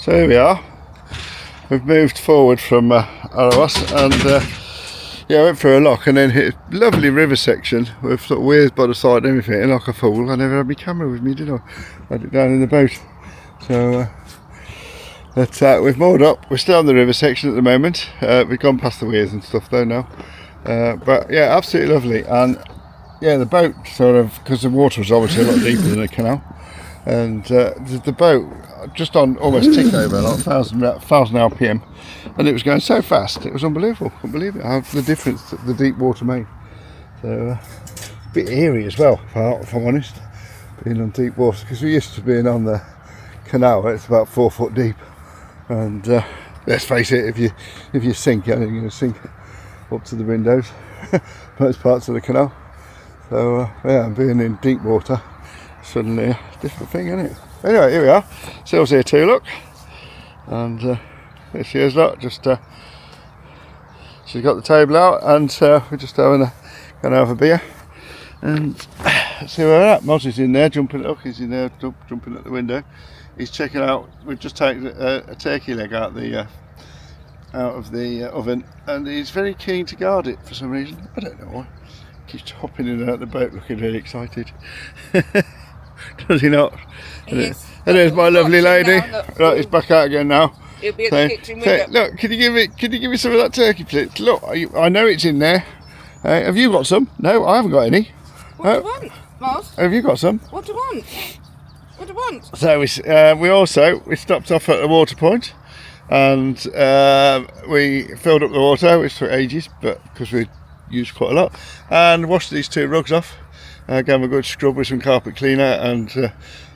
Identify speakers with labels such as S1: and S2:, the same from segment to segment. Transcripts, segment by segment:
S1: So here we are. We've moved forward from AlreWas and yeah, I went through a lock and then hit a lovely river section with sort of weirs by the side and everything. And like a fool, I never had my camera with me, did I? I had it down in the boat. So we've moored up. We're still on the river section at the moment. We've gone past the weirs and stuff though now. But yeah, absolutely lovely. And yeah, the boat sort of, because the water was obviously a lot deeper than the canal, and the boat just on almost tick over, like 1000 RPM, and it was going so fast, it was unbelievable. Couldn't believe it, how the difference that the deep water made. So a bit eerie as well, if I'm honest, being on deep water, because we're used to being on the canal where it's about 4 foot deep, and let's face it, if you sink, you're going to sink up to the windows, most parts of the canal. So yeah, being in deep water, suddenly a different thing, isn't it? Anyway, here we are. Syl's here too, look. And there she is, look. Just she's got the table out, and we're just going to have a beer and see where we're at. Mozzie's in there jumping. Look, he's in there jumping at the window. He's checking out. We've just taken a turkey leg out of the oven, and he's very keen to guard it for some reason. I don't know why. Keeps hopping in and out the boat, looking really excited. Does he not? And there's my lovely lady. Right, he's back out again now.
S2: He'll be at the kitchen window.
S1: Look, can you give me some of that turkey, please? Look, I know it's in there. Have you got some? No, I haven't got any.
S2: What do you want, Moz?
S1: Have you got some?
S2: What do you want? What do you want?
S1: So we stopped off at the water point, and we filled up the water, which took ages, but because we used quite a lot, and washed these 2 rugs off. Gave them a good scrub with some carpet cleaner and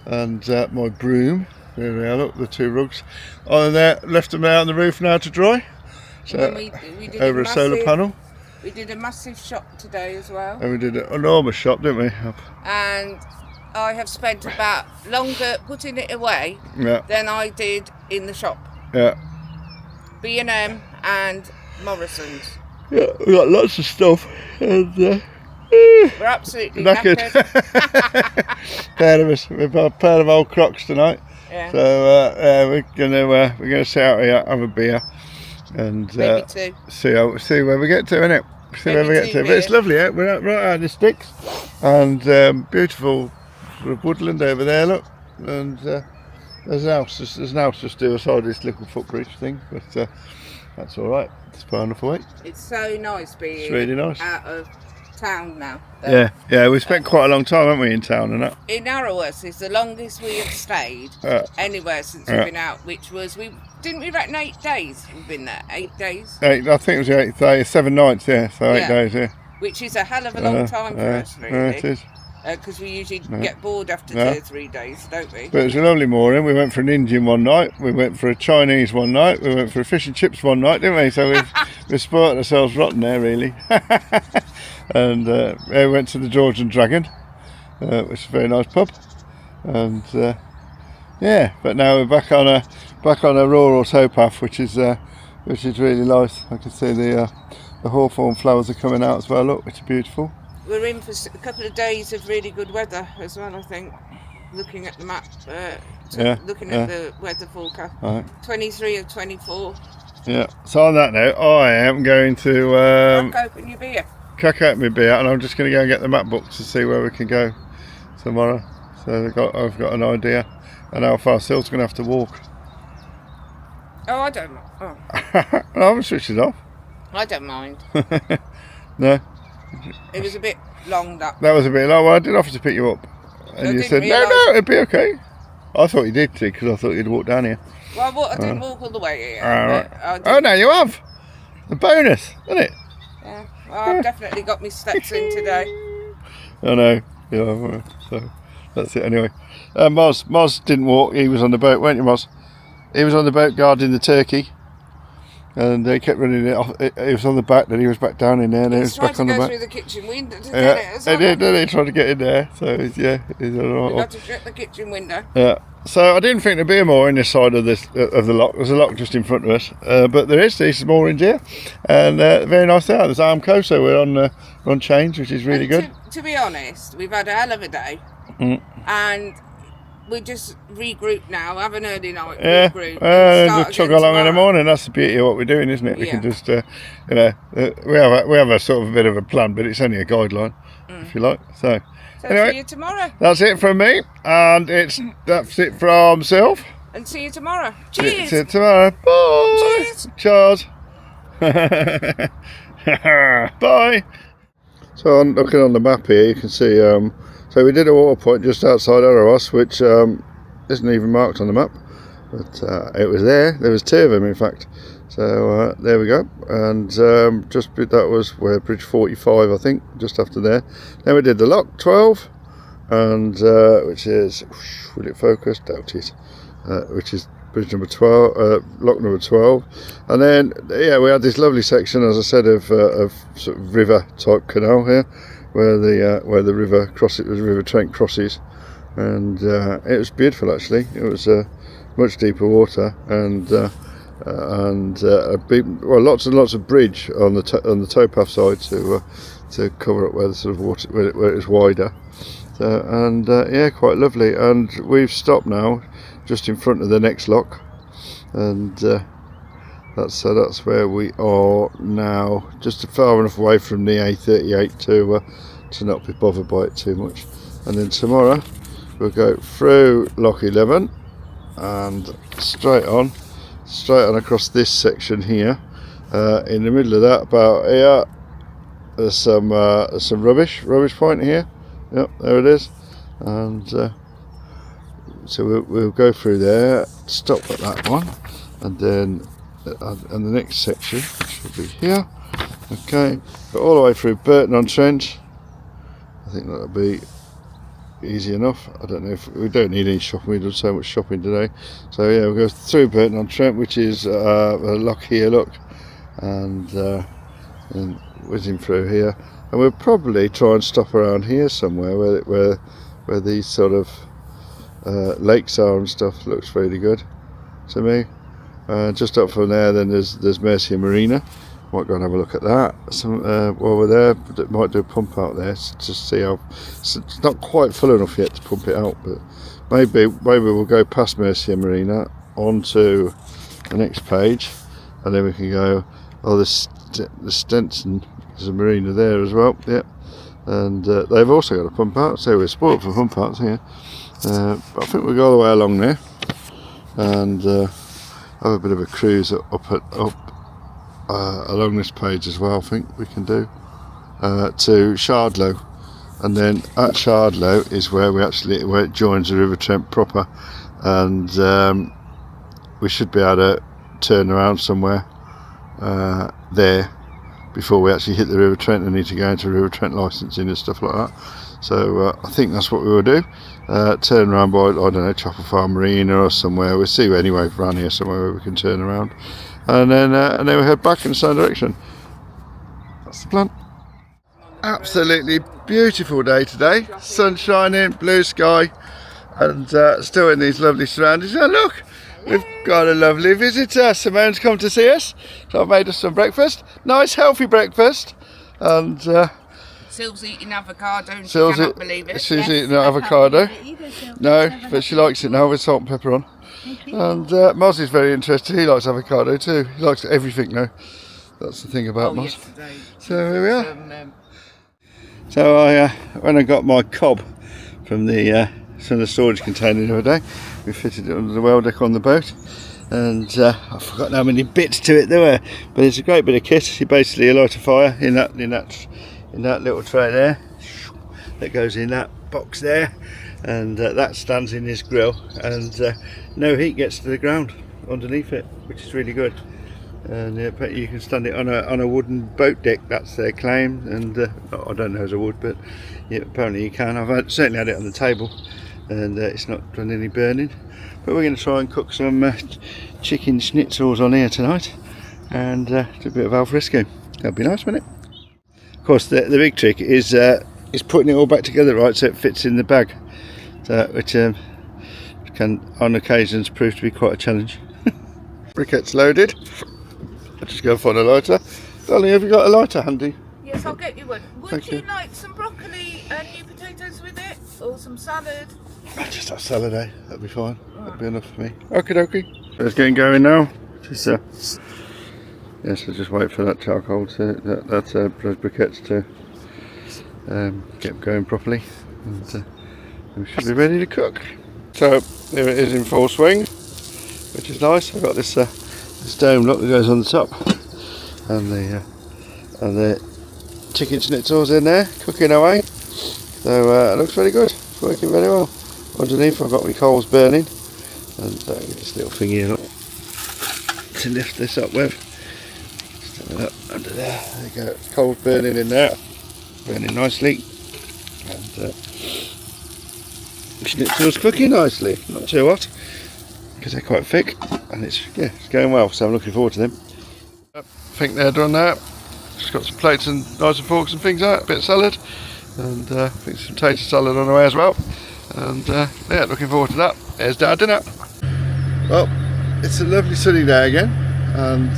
S1: my broom. There they are, look, the 2 rugs on there. Left them out on the roof now to dry. So
S2: we did
S1: over a solar panel.
S2: We did a massive shop today as well.
S1: And we did an enormous shop, didn't we?
S2: And I have spent about longer putting it away than I did in the shop.
S1: Yeah.
S2: B&M and Morrison's.
S1: Yeah, we got lots of stuff, and
S2: we're absolutely
S1: knackered. Pair of us, we've got a pair of old Crocs tonight.
S2: Yeah.
S1: So we're gonna sit out here, have a beer, and see where we get to, innit? See where we get to. But it's lovely, yeah. We're right out of the sticks, and beautiful sort of woodland over there. Look, and there's an house. There's an house just to the side of this little footbridge thing, but that's all right. It's far enough away.
S2: It's so nice being
S1: it's really nice.
S2: Out of town now.
S1: Yeah, we spent quite a long time, haven't we, in town and that.
S2: In AlreWas is the longest we have stayed anywhere since we've been out, which was we reckon 8 days we've been there. 8 days.
S1: I think it was the 8th day, 7 nights, yeah, so 8 days, yeah.
S2: Which is a hell of a long time for us, really.
S1: It is.
S2: Because we usually get bored after 2 or 3 days, don't we?
S1: But it was a lovely morning. We went for an Indian one night, we went for a Chinese one night, we went for a fish and chips one night, didn't we? So we've spoilt ourselves rotten there, really. And we went to the George and Dragon, which is a very nice pub. And yeah, but now we're back on a rural towpath, which is really nice. I can see the hawthorn flowers are coming out as well. Look, it's beautiful.
S2: We're in for a couple of days of really good weather as well, I think. Looking at the map, looking at the weather forecast, right. 23 or 24.
S1: Yeah. So on that note, I am going to
S2: crack open your beer.
S1: Crack out my beer, and I'm just going to go and get the map book to see where we can go tomorrow. So I've got an idea, and how far Syl's going to have to walk.
S2: Oh, I don't mind. Oh.
S1: I haven't switched it off.
S2: I don't mind.
S1: No.
S2: It was a bit long, that
S1: was a bit long. Well, I did offer to pick you up, and you said no, it'd be okay. I thought you did too, because I thought you'd walk down here.
S2: Well, I didn't walk all the way here.
S1: Right. Oh no, you have. A bonus, isn't it?
S2: Yeah. Well, I've definitely got my steps in today.
S1: I know. Yeah. So that's it anyway. Moz didn't walk. He was on the boat, weren't you, Moz? He was on the boat guarding the turkey. And they kept running it off. It was on the back, then he was back down in there, and then he was back on the back.
S2: He tried to go through the kitchen window to get it as well.
S1: He did, he tried to get in there. So, yeah. He's all right.
S2: We got to shut the kitchen window.
S1: Yeah. So, I didn't think there'd be more in this side of the lock. There's a lock just in front of us. But there is. There's more in here. And very nice there. There's Armco, so we're on change, which is really good.
S2: To be honest, we've had a hell of a day. And we just regroup now, have an early night,
S1: yeah,
S2: regroup,
S1: just chug along in the morning. That's the beauty of what we're doing, isn't it? We can just, you know, we have a sort of a bit of a plan, but it's only a guideline, if you like. So anyway,
S2: see you tomorrow.
S1: That's it from me, and that's it from Sylv.
S2: And see you tomorrow. Cheers.
S1: See you tomorrow. Bye.
S2: Cheers.
S1: Cheers. Bye. So I'm looking on the map here, you can see, so we did a water point just outside AlreWas, which isn't even marked on the map, but it was there. There was 2 of them, in fact. So there we go, and that was where Bridge 45, I think, just after there. Then we did the Lock 12, and which is, will it focus? Doubt it. Which is bridge number 12, lock number 12, and then we had this lovely section, as I said, of sort of river type canal here, where the river crosses, River Trent crosses, and it was beautiful actually. It was much deeper water, and lots and lots of bridge on the towpath side to cover up where the sort of water where it was wider. So, and quite lovely. And we've stopped now just in front of the next lock, and that's where we are now, just far enough away from the A38 to not be bothered by it too much. And then tomorrow we'll go through Lock 11 and straight on across this section here. In the middle of that, about here, there's some rubbish point here. Yep, there it is. And so we'll go through there, stop at that one, and then and the next section, which will be here. Okay, go all the way through Burton-on-Trent. I think that'll be easy enough. I don't know if we don't need any shopping. We've done so much shopping today. So yeah, we'll go through Burton-on-Trent, which is a lock here, look, and whizzing through here. And we'll probably try and stop around here somewhere where these sort of lakes are and stuff. Looks really good to me. Just up from there, then there's Mersey Marina. Might go and have a look at that. While we're there, might do a pump out there to see how. It's not quite full enough yet to pump it out, but maybe we'll go past Mersey Marina onto the next page, and then we can go. Oh, the Stenson. There's a marina there as well. Yep, and they've also got a pump out. So we're spoiled for pump outs here. But I think we'll go all the way along there and have a bit of a cruise up along this page as well. I think we can do to Shardlow, and then at Shardlow is where it joins the River Trent proper, and we should be able to turn around somewhere there before we actually hit the River Trent and need to go into River Trent licensing and stuff like that. So I think that's what we will do. Turn around by, I don't know, Chapel Farm Marina or somewhere. We'll see anyway around here somewhere where we can turn around, and then we'll head back in the same direction. That's the plan. Absolutely beautiful day today. Sun shining, blue sky, and still in these lovely surroundings. And look, we've got a lovely visitor. Simone's come to see us, so I've made us some breakfast. Nice healthy breakfast, and
S2: Sylv's eating avocado and she cannot believe it.
S1: She's eating avocado. No, but she likes it now with salt and pepper on. And Moz very interested. He likes avocado too. He likes everything now. That's the thing about Moz. So here we are. So when I got my cob from the storage container the other day, we fitted it under the well deck on the boat, and I've forgotten how many bits to it there were, but it's a great bit of kit. You basically light a fire in that little tray there that goes in that box there, and that stands in this grill, and no heat gets to the ground underneath it, which is really good. And but you can stand it on a wooden boat deck. That's their claim, and I don't know as a wood, but yeah, apparently you can. I've certainly had it on the table, and it's not done any burning. But we're going to try and cook some chicken schnitzels on here tonight, and do a bit of al fresco. That'll be nice, won't it? Of course, the big trick is putting it all back together right so it fits in the bag, which can on occasions prove to be quite a challenge. Briquettes loaded. I'll just go and find a lighter. Darling, have you got a lighter handy?
S2: Yes, I'll get you one. Would you
S1: you.
S2: like some broccoli and new potatoes with it? Or some salad?
S1: I just have salad, eh? That'll be fine. That'll be enough for me. Okie dokie. So it's getting going now. Just yes, I'll just wait for that charcoal to those briquettes to get going properly, and we should be ready to cook. So here it is in full swing, which is nice. I've got this this dome lock that goes on the top, and the chicken schnitzels in there cooking away. So it looks very good. It's working very well. Underneath I've got my coals burning, and get this little thing here to lift this up with. Stand it up under there. There you go. Coals burning in there, burning nicely, and schnitzels cooking nicely. Not too hot because they're quite thick, and it's going well. So I'm looking forward to them. I think they're done now. Just got some plates and knives and forks and things out. A bit of salad, and I think some tater salad on the way as well. And yeah, looking forward to that. There's our dinner. Well, it's a lovely sunny day again, and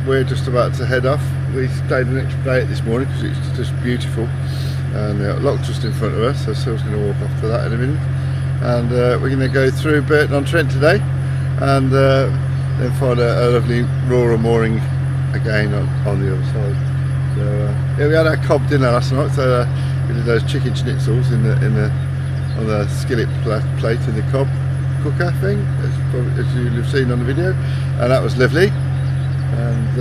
S1: we're just about to head off. We stayed an extra day this morning because it's just beautiful, and a lock just in front of us, so Syl's going to walk off to that in a minute. And we're going to go through Willington today, and then find a lovely rural mooring again on the other side. So yeah, we had our cob dinner last night, so we did those chicken schnitzels on the skillet plate in the cob cooker thing, as you'll have seen on the video, and that was lovely. And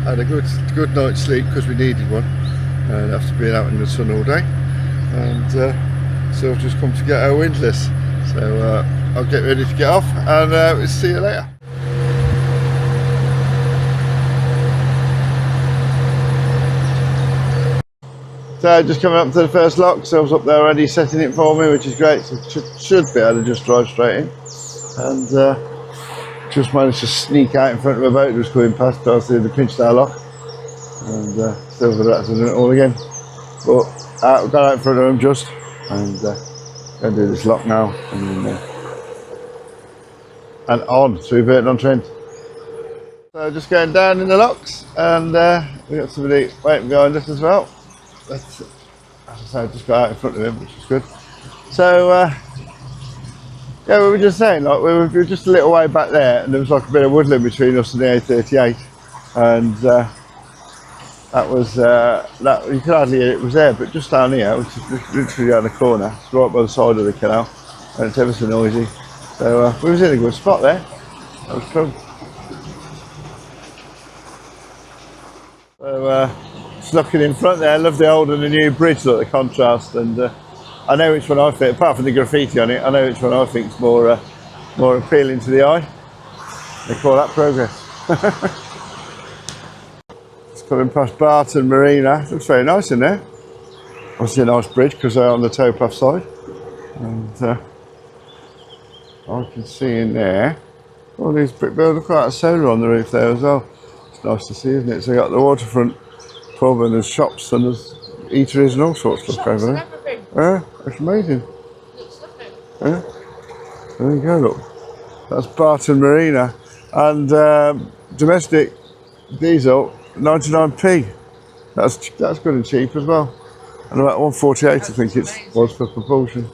S1: had a good night's sleep because we needed one, and after being out in the sun all day. And so I've just come to get our windlass, so I'll get ready to get off, and we'll see you later. So just coming up to the first lock, Syl's up there already setting it for me, which is great. So should be able to just drive straight in, and just managed to sneak out in front of a boat that was coming past. I was doing the pinch down lock, and Syl's about to do it all again. But I've got out in front of him just, and going to do this lock now, and on through Willington Trent. So just going down in the locks, and we got somebody waiting behind us as well. As I say, I just got out in front of him, which is good. So yeah, we were just saying, like we were just a little way back there, and there was like a bit of woodland between us and the A38, and that was that you could hardly hear it was there, but just down here, which is literally down the corner, it's right by the side of the canal, and it's ever so noisy. So we was in a good spot there. That was cool. So just looking in front there, I love the old and the new bridge, look, the contrast, and I know which one I think, apart from the graffiti on it, I know which one I think is more appealing to the eye. They call that progress. Just coming past Barton Marina, looks very nice in there. Obviously a nice bridge because they're on the towpath side, and I can see in there all these brick buildings, quite a solar on the roof there as well. It's nice to see, isn't it? So you got the waterfront pub, and there's shops, and there's eateries and all sorts of stuff over there. Yeah, it's amazing. Yeah, there you go, look. That's Barton Marina, and domestic diesel 99p. That's good and cheap as well. And about 148 I think it was for propulsion.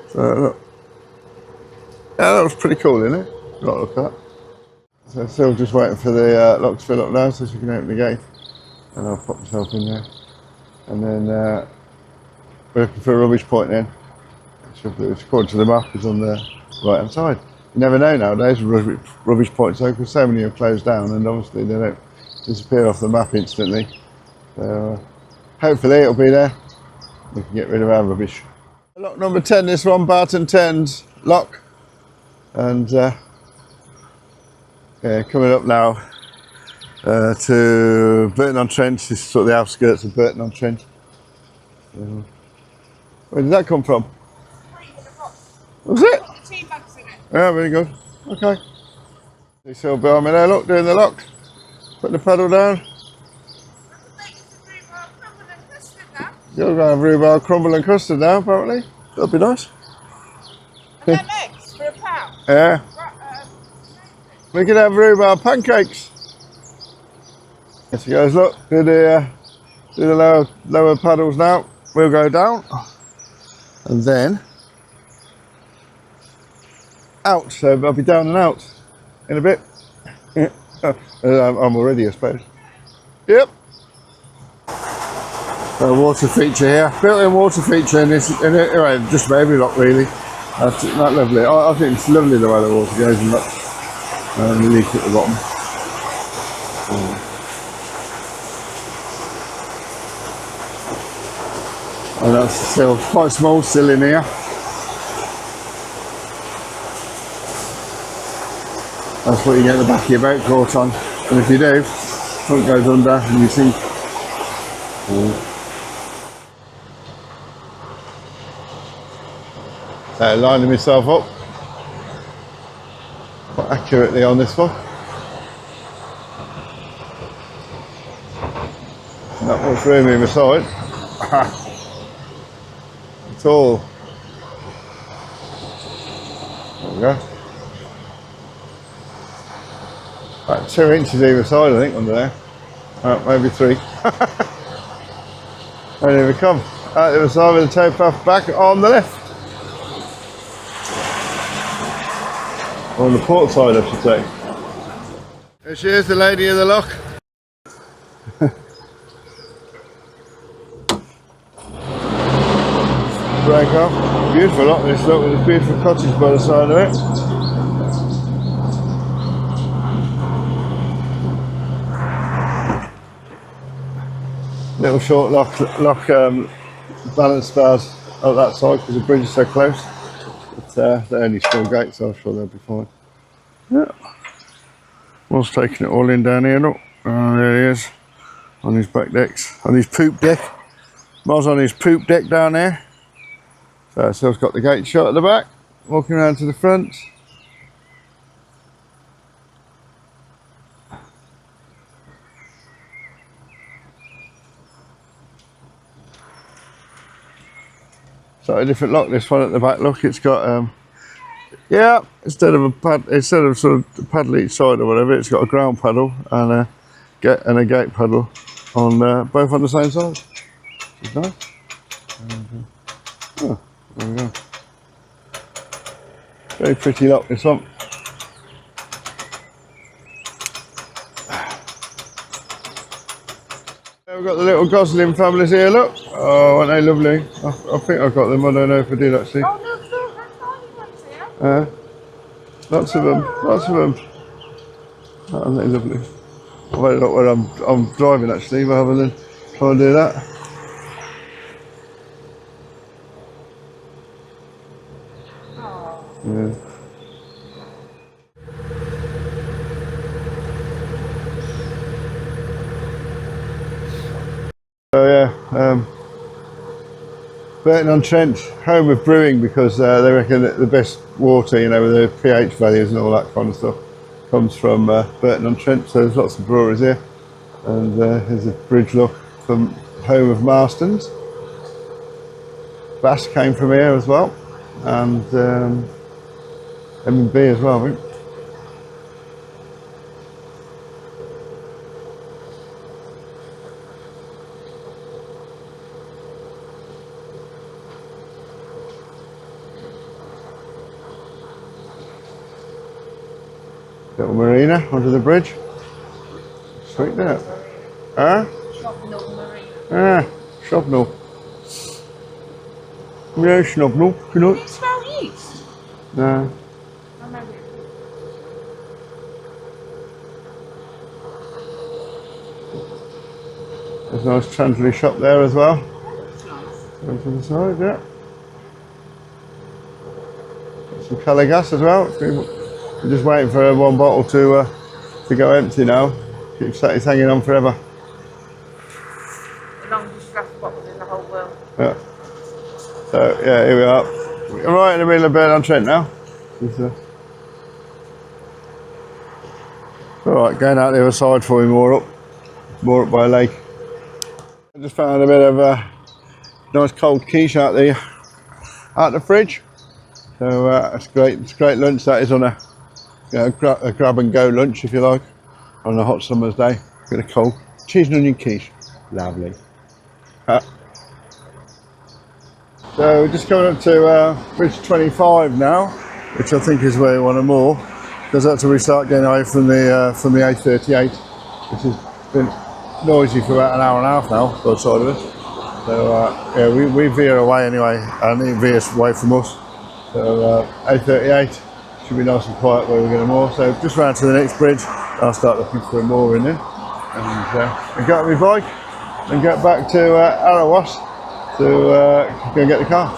S1: So look. Yeah, that was pretty cool, isn't it? Look at that. So still just waiting for the lock to fill up now so she can open the gate. And I'll pop myself in there. And then we're looking for a rubbish point then. Which according to the map is on the right hand side. You never know nowadays with rubbish points though, because so many are closed down and obviously they don't disappear off the map instantly. So hopefully it'll be there. We can get rid of our rubbish. Lock number 10, this one, Barton 10's lock. And yeah, coming up now to Willington Trent. This is sort of the outskirts of Willington Trent. Where did that come from? Was it?
S2: Tea bags in it.
S1: Yeah, very good. Okay. You still behind me there, look, doing the lock. Putting the pedal down. You're going to have rhubarb crumble and custard now, apparently. That'll be nice.
S2: And then eggs for £1.
S1: Yeah. We could have rhubarb pancakes. Yes, you guys, look, do the lower paddles now. We'll go down, and then out, so I'll be down and out in a bit. I'm already, I suppose. Yep. A water feature here, built-in water feature in this, anyway, just about every lock really. That's that lovely. I think it's lovely the way the water goes in that leak at the bottom. And that's still quite small still in here. That's what you get the back of your boat caught on. And if you do, front goes under and you sink. Lining myself up quite accurately on this one. Not much room in my side at all. There we go. About 2 inches either side, I think, under there. Maybe 3. And here we come. Out the other side with the towpath back on the left. On the port side, I should say. There she is, the lady of the lock. Break off. Beautiful lock this look, with a beautiful cottage by the side of it. Little short lock balance bars up that side because the bridge is so close. But they're only small gates, so I'm sure they'll be fine. Yeah. Will's taking it all in down here, look. Oh, there he is. On his back decks. On his poop deck. Will's on his poop deck down there. So Will's got the gate shut at the back. Walking around to the front. So a different lock, this one at the back. Look, it's got yeah, instead of sort of a paddle each side or whatever, it's got a ground paddle and a gate paddle on both on the same side. It's nice. Oh, there we go. Very pretty lock, this one. We've got the little Gosling families here, look. Oh, aren't they lovely? I think I've got them, I don't know if I did actually.
S2: Oh, look, that's tiny ones here.
S1: Lots of them, lots of them. Aren't they lovely? I've had a look where I'm driving actually, rather than trying to do that.
S2: Oh.
S1: Yeah. So yeah, Willington, home of brewing, because they reckon that the best water, you know, with the pH values and all that kind of stuff, comes from Willington. So there's lots of breweries here, and here's a bridge look from home of Marston's. Bass came from here as well, and M&B as well, I think. Little marina under the bridge. Sweet, isn't it? Huh?
S2: Shopnell Marina.
S1: Ah, Shopnell. Yeah, Shopnell.
S2: Can you smell yeast?
S1: No.
S2: Oh, maybe.
S1: There's a nice Chantley shop there as well.
S2: That's nice.
S1: Go to the side, yeah. Got some colour gas as well. We're just waiting for one bottle to go empty now. It's hanging on forever.
S2: The longest draft bottle in the whole world.
S1: Yeah. So yeah, here we are. We're right in the middle of Burnham Trent now. Alright, going out the other side for me, more up by a lake. I just found a bit of nice cold quiche out the fridge. So it's great. It's a great lunch. That is on a grab and go lunch, if you like, on a hot summer's day. Bit of cold cheese and onion quiche, lovely. So we're just coming up to bridge 25 now. which I think is where we want to moor, because that's where we start getting away from the A38, which has been noisy for about an hour and a half now, both sides of us. So yeah, we veer away anyway, and it veers away from us. So A38 should be nice and quiet where we're going to moor. So just round to the next bridge, I'll start looking for a moor in there, and get on my bike and get back to AlreWas to go and get the car.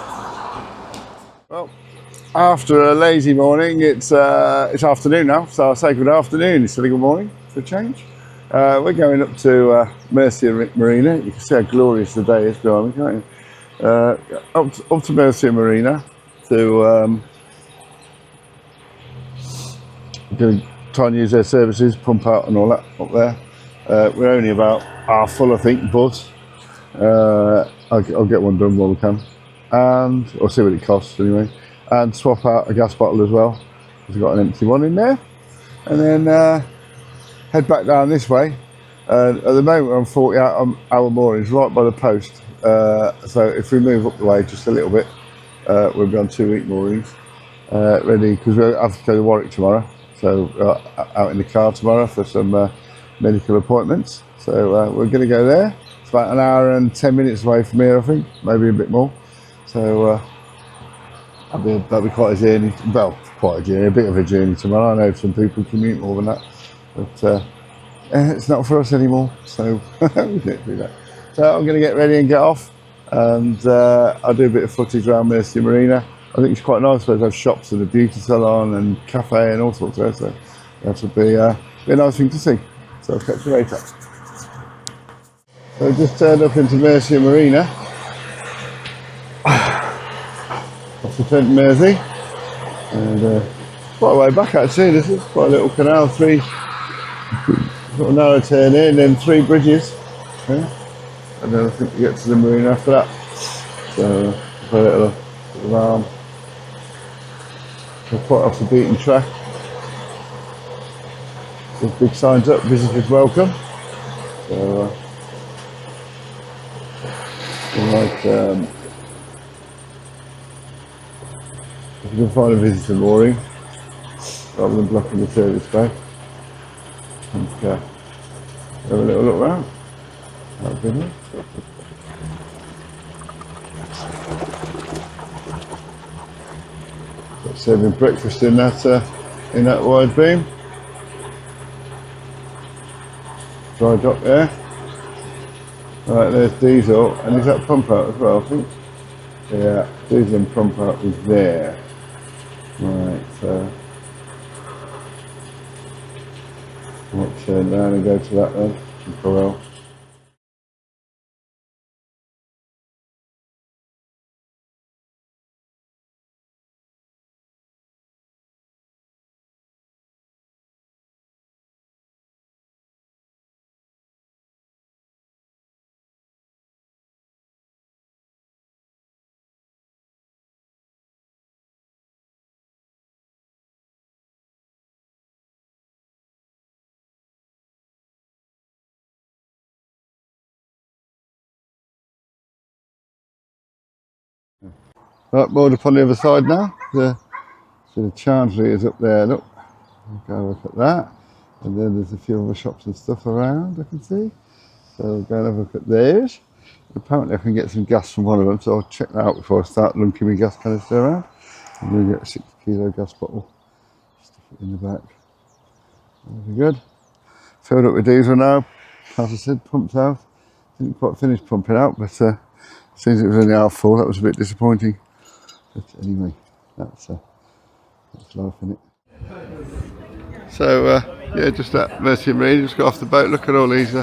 S1: Well, after a lazy morning, it's afternoon now, so I'll say good afternoon instead of good morning for a change. We're going up to Mersey Marina. You can see how glorious the day is behind me, can't you? Up to Mersey Marina to try and use their services, pump out and all that up there. We're only about half full, I think, but I'll get one done while we can, and I'll see what it costs anyway, and swap out a gas bottle as well. I've got an empty one in there, and then head back down this way. At the moment we're on 40-hour moorings right by the post, so if we move up the way just a little bit, we'll be on 2-week moorings, ready, because we have to go to Warwick tomorrow, so out in the car tomorrow for some medical appointments. So we're going to go there. It's about an hour and 10 minutes away from here, I think, maybe a bit more. So that'll be quite a journey. Well, quite a journey, a bit of a journey tomorrow. I know some people commute more than that, but it's not for us anymore, so we can't do that. So I'm going to get ready and get off, and I'll do a bit of footage around Mersey Marina. I think it's quite nice, where they have shops and a beauty salon and cafe and all sorts of there, so that would be a nice thing to see. So I'll catch you later. So I just turned up into Mersey Marina, off the Trent Mersey, and quite a way back actually. This is quite a little canal, got a narrow turn in, then 3 bridges, and then I think we get to the marina after that. So a little around, we're quite off the beaten track. There's big signs up, visitors welcome. So if you can find a visitor mooring rather than blocking the service bay, and have a little look around. That'll be nice. Serving breakfast in that wide beam. Dry dock there. Right, there's diesel, and is that pump out as well, I think? Yeah, diesel and pump out is there. Right, so I might turn down and go to that then, and Corral. Right, moored up on the other side now. So the Chandler is up there, look. Go look at that. And then there's a few other shops and stuff around, I can see. So we'll go and have a look at theirs. Apparently I can get some gas from one of them, so I'll check that out before I start lunking my gas canister around. I'm going to get a 60-kilo gas bottle, stuff it in the back. That'll be good. Filled up with diesel now, as I said, pumped out. Didn't quite finish pumping out, but since it was only half full, that was a bit disappointing. But anyway, that's life, innit? So yeah, just at Mersey Marina, just got off the boat. Look at all these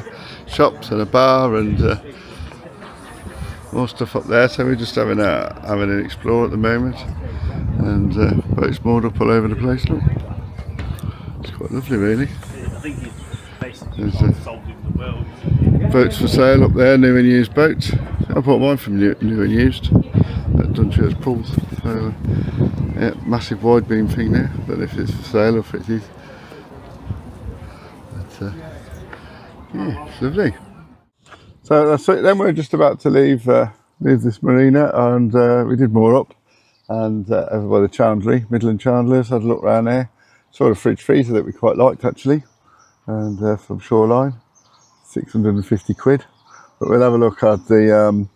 S1: shops and a bar and more stuff up there. So we're just having an explore at the moment, and boats moored up all over the place. Look, it's quite lovely, really. There's boats for sale up there, new and used boats. I bought mine from new and used at Dunchurch Pools. So yeah, massive wide beam thing there. I don't know if it's for sale or if it is. But yeah, it's lovely. So that's it. Then we're just about to leave this marina, and we did moor up, and over by the Chandlery, Midland Chandlers. Had a look around there. Saw a fridge freezer that we quite liked actually, and from Shoreline, 650 quid. But we'll have a look at the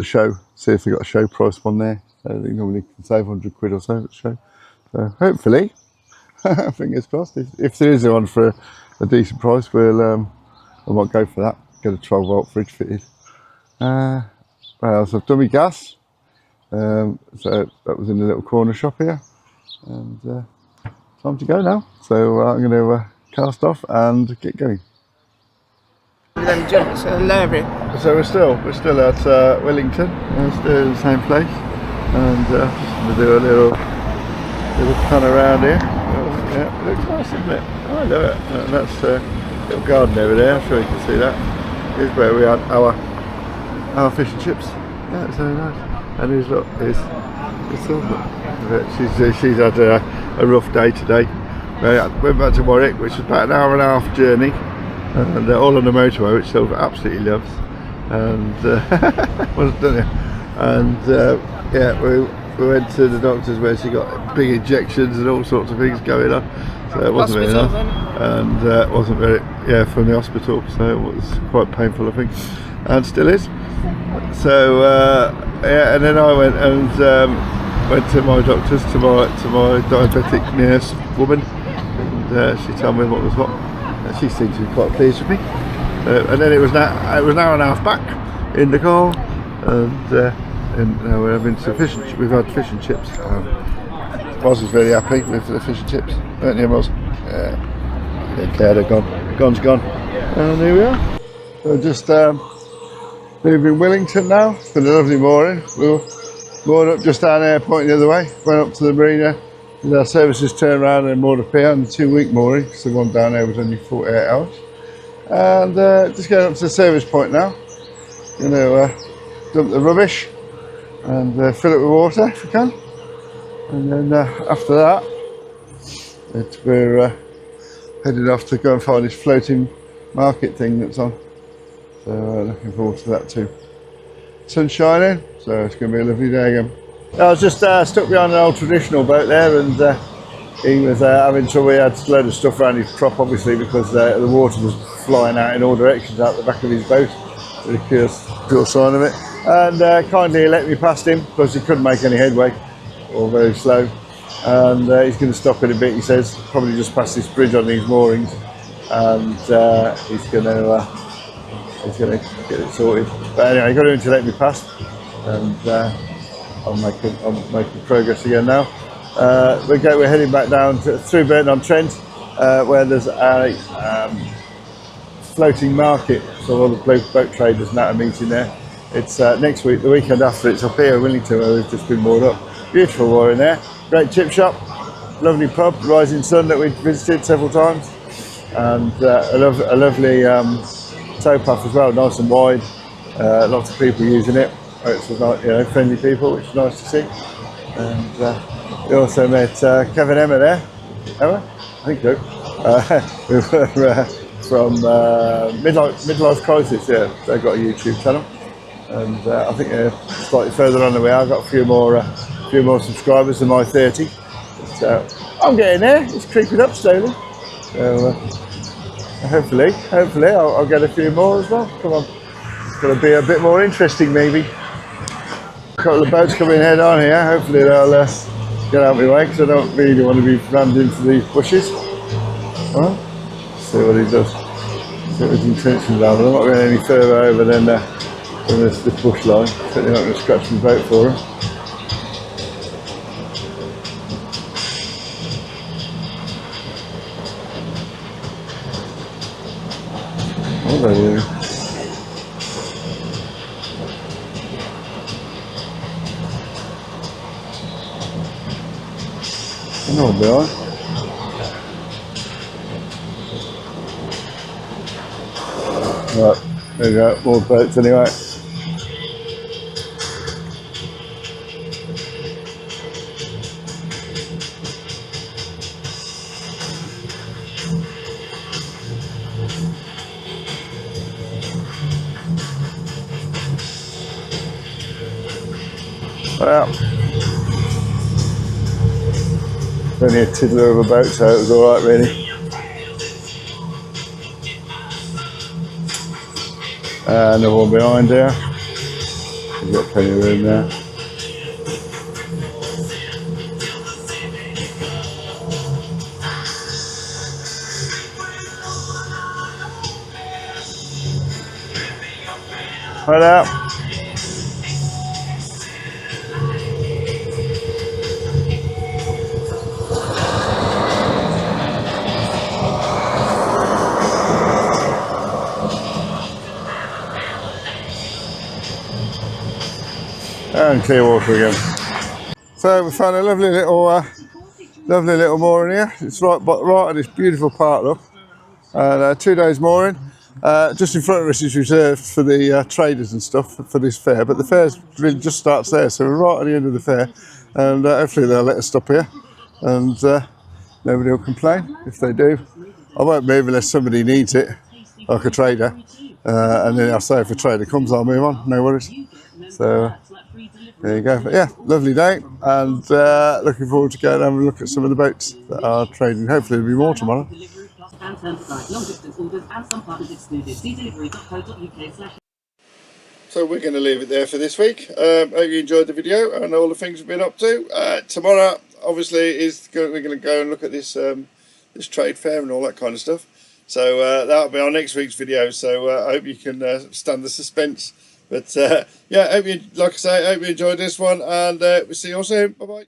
S1: show, see if they got a show price on there. They normally can save 100 quid or so at the show. So hopefully, fingers crossed, if there is one for a decent price, I might go for that. Get a 12 volt fridge fitted. What else? I've done my gas. So that was in the little corner shop here, and time to go now. So I'm going to cast off and get going.
S2: Them jumps are hilarious.
S1: So we're still at Willington. We're still in the same place, and just going to do a little pan around here. Yeah, it looks nice, doesn't it? Oh, I love it. And that's a little garden over there. I'm sure you can see that. Here's where we had our fish and chips. Yeah, it's very nice. And here's look, here's Silver. She's had a rough day today. We went back to Warwick, which was about an hour and a half journey, and all on the motorway, which Silver absolutely loves. And wasn't done it. And yeah, we went to the doctor's where she got big injections and all sorts of things going on. So it wasn't very nice, and wasn't very from the hospital. So it was quite painful, I think, and still is. So yeah, and then I went to my doctor's, to my diabetic nurse woman, and she told me what was what. And she seemed to be quite pleased with me. And then it was an hour and a half back in the car, and now we're having some fish. We've had fish and chips. Moz was very happy with the fish and chips, weren't you, Moz? Yeah. Claire, they're gone. Gone's gone. And here we are. So just leaving Willington now. It's been a lovely morning. We were moored up just down there, pointing the other way. Went up to the marina. Did our services, turned around and moored up here on the 2-week mooring, because the one down there was only 48 hours. And just going up to the service point now. Going to dump the rubbish and fill it with water if we can. And then after that, we're heading off to go and find this floating market thing that's on. So looking forward to that too. Sun's shining, so it's going to be a lovely day again. I was just stuck behind an old traditional boat there, and he was having trouble. He had a load of stuff around his prop, obviously, because the water was flying out in all directions out the back of his boat. Really cool sign of it. And kindly let me past him because he couldn't make any headway, or very slow. And he's going to stop in a bit, he says, probably just past this bridge on these moorings, and he's going to get it sorted. But anyway, he got him to let me past, and I'm making progress again now. We're heading back down through Burton-on-Trent, where there's a floating market, so all the boat traders and that are meeting there. It's next week, the weekend after. It's up here in Willington, where we've just been moored up. Beautiful water in there. Great chip shop, lovely pub, Rising Sun, that we've visited several times, and a lovely towpath as well, nice and wide. Lots of people using it. It's friendly people, which is nice to see. And we also met Kevin Emma there. Emma? I think so. We were from Midlife Crisis. Yeah, they've got a YouTube channel, and I think they're slightly further on the way. I've got a few more subscribers than my 30. So I'm getting there. It's creeping up slowly. So hopefully I'll get a few more as well. Come on, it's going to be a bit more interesting maybe. A couple of boats coming head on here. Hopefully they'll get out of my way, because I don't really want to be rammed into these bushes. Well, see what he does. See what his intentions are. But I'm not going any further over than this bush line. Certainly not going to scratch my boat for him. Oh, there you go. No, behind. Right, there we go, more boats anyway. Well, Only a tiddler of a boat, so it was alright really. Another one behind here. You've got plenty of room there. Right out. And clear water again. So we found a lovely little mooring here. It's right at this beautiful park, look. And 2 days mooring. Just in front of us is reserved for the traders and stuff for this fair, but the fair really just starts there, so we're right at the end of the fair, and hopefully they'll let us stop here, and nobody will complain. If they do, I won't move unless somebody needs it, like a trader, and then I'll say if a trader comes, I'll move on, no worries. So there you go. But yeah, lovely day, and looking forward to going and having a look at some of the boats that are trading. Hopefully there'll be more tomorrow. So we're going to leave it there for this week. Hope you enjoyed the video and all the things we've been up to. Tomorrow, obviously, we're going to go and look at this this trade fair and all that kind of stuff. So that'll be our next week's video. So I hope you can stand the suspense. But yeah, like I say, hope you enjoyed this one, and we'll see you all soon. Bye bye.